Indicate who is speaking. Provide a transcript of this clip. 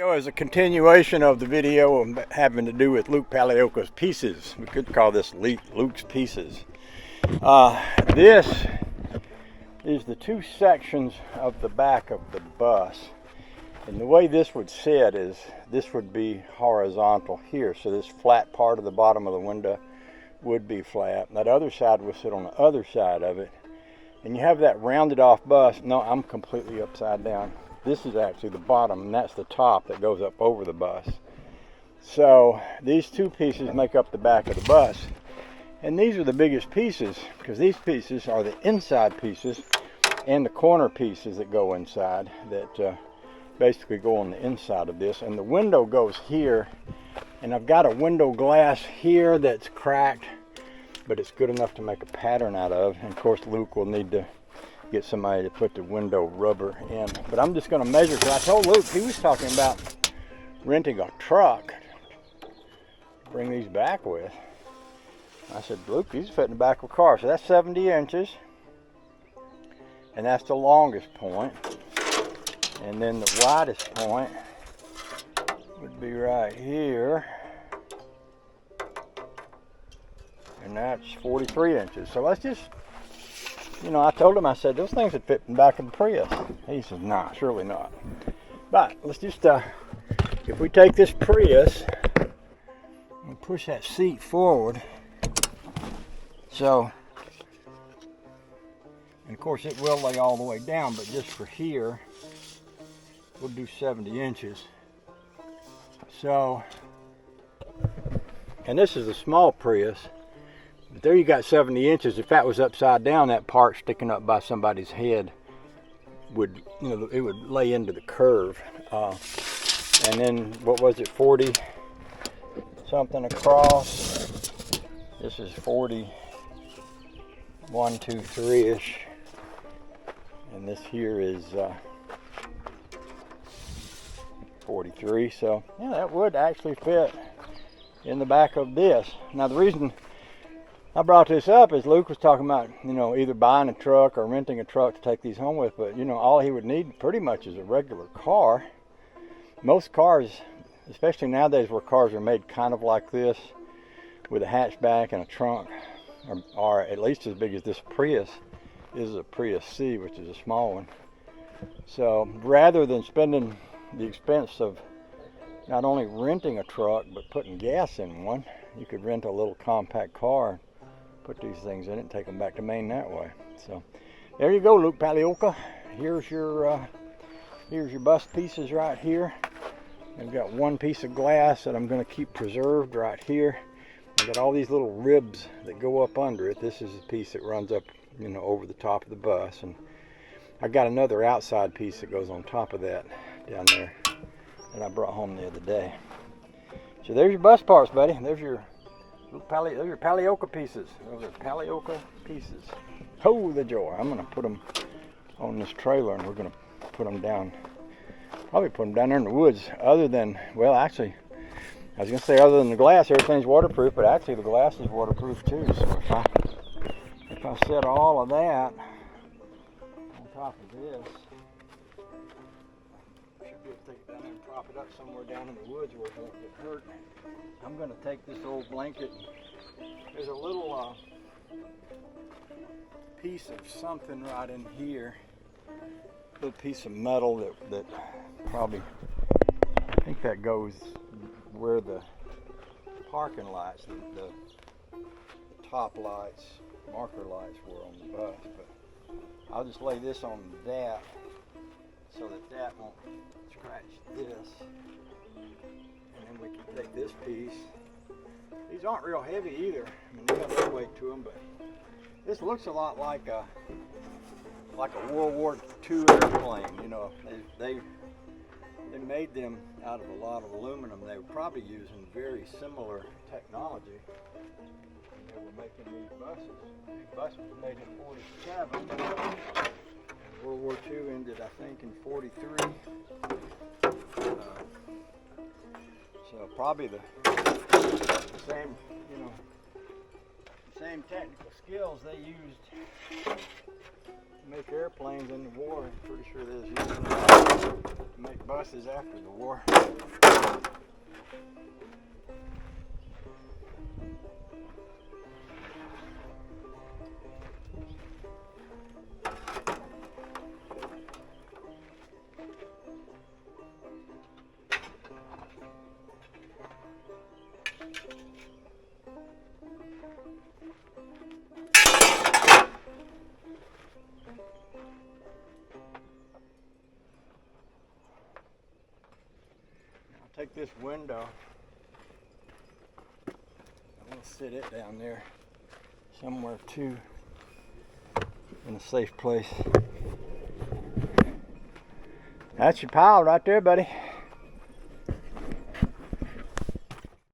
Speaker 1: Video is a continuation of the video having to do with Luke Paliocha's pieces. We could call this Luke's pieces. This is the two sections of the back of the bus. And the way this would sit is this would be horizontal here. So this flat part of the bottom of the window would be flat. That other side would sit on the other side of it. And you have that rounded off bus. No, I'm completely upside down. This is actually the bottom, and that's the top that goes up over the bus. So these two pieces make up the back of the bus. And these are the biggest pieces, because these pieces are the inside pieces and the corner pieces that go inside, that basically go on the inside of this. And the window goes here, and I've got a window glass here that's cracked, but it's good enough to make a pattern out of. And of course Luke will need to get somebody to put the window rubber in. But I'm just going to measure, because I told Luke, he was talking about renting a truck to bring these back with. I said, Luke, these fit in the back of a car. So that's 70 inches. And that's the longest point. And then the widest point would be right here. And that's 43 inches. So let's just, I told him, I said, those things would fit in the back of the Prius. He says, nah, surely not. But let's just, if we take this Prius and push that seat forward, so, and of course it will lay all the way down, but just for here, we'll do 70 inches. So, and this is a small Prius. But there you got 70 inches. If that was upside down, that part sticking up by somebody's head would, it would lay into the curve. And then, what was it, 40 something across? This is 40, 1, 2, 3-ish. And this here is 43. So, yeah, that would actually fit in the back of this. Now, the reason I brought this up is Luke was talking about, either buying a truck or renting a truck to take these home with, but, all he would need pretty much is a regular car. Most cars, especially nowadays where cars are made kind of like this, with a hatchback and a trunk, are at least as big as this Prius is, a Prius C, which is a small one. So rather than spending the expense of not only renting a truck, but putting gas in one, you could rent a little compact car, put these things in it, and take them back to Maine that way. So there you go, Luke Paliocha. Here's your bus pieces right here. I've got one piece of glass that I'm going to keep preserved right here. I've got all these little ribs that go up under it. This is a piece that runs up, over the top of the bus, and I got another outside piece that goes on top of that down there that I brought home the other day. So there's your bus parts, buddy. There's your Paliocha pieces. Those are Paliocha pieces. Oh, the joy. I'm going to put them on this trailer, and we're going to put them down. Probably put them down there in the woods. Other than, well, actually, I was going to say other than the glass, everything's waterproof, but actually the glass is waterproof too. So if I set all of that on top of this, I should be able to take it down there and prop it up somewhere down in the woods where it won't get hurt. I'm going to take this old blanket. There's a little piece of something right in here. A little piece of metal that probably, I think that goes where the parking lights, the top lights, marker lights were on the bus. But I'll just lay this on that so that won't scratch this. And then we can take this piece. These aren't real heavy either. I mean, they got some weight to them, but this looks a lot like a World War II airplane. They made them out of a lot of aluminum. They were probably using very similar technology when they were making these buses. These buses were made in 47. World War II ended, I think, in 43. So probably the same, same technical skills they used to make airplanes in the war. I'm pretty sure they was using that to make buses after the war. Take this window, I'm going to sit it down there somewhere too, in a safe place. That's your pile right there, buddy.